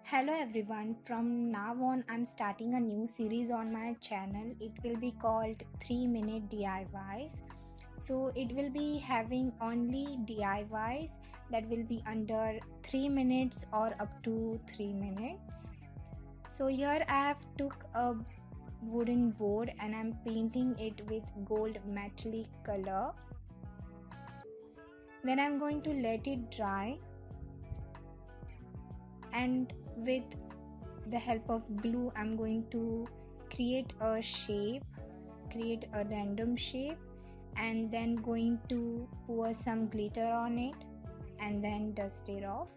Hello everyone, from now on I'm starting a new series on my channel. It will be called 3-minute DIYs. So it will be having only DIYs that will be under 3 minutes or up to 3 minutes. So here I have took a wooden board and I'm painting it with gold metallic color. Then I'm going to let it dry, and with the help of glue I'm going to create a random shape, and then going to pour some glitter on it and then dust it off.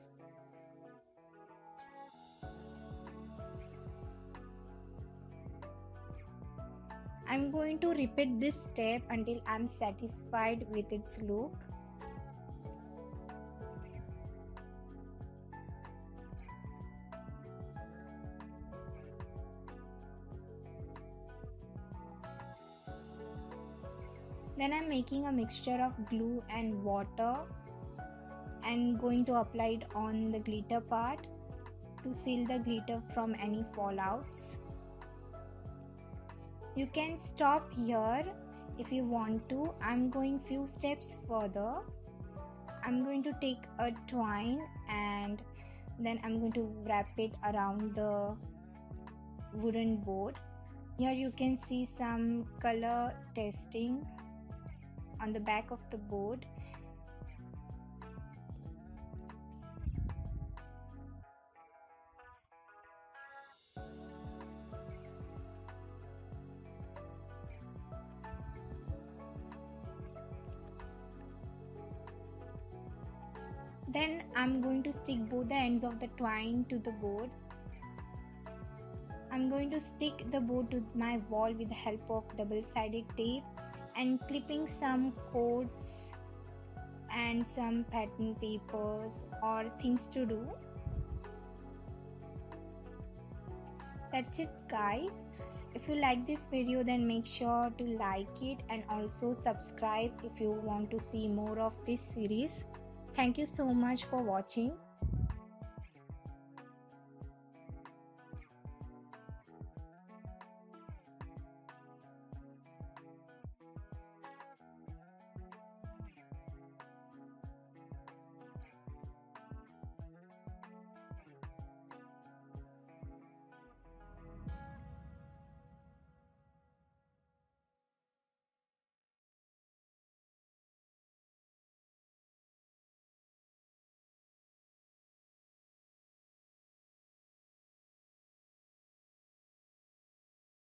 I'm going to repeat this step until I'm satisfied with its look. Then I'm making a mixture of glue and water and going to apply it on the glitter part to seal the glitter from any fallouts. You can stop here if you want to. I'm going few steps further. I'm going to take a twine and then I'm going to wrap it around the wooden board. Here you can see some color testing on the back of the board. Then I'm going to stick both the ends of the twine to the board. I'm going to stick the board to my wall with the help of double-sided tape and clipping some coats and some pattern papers or things to do. That's it guys. If you like this video, then make sure to like it and also subscribe if you want to see more of this series. Thank you so much for watching.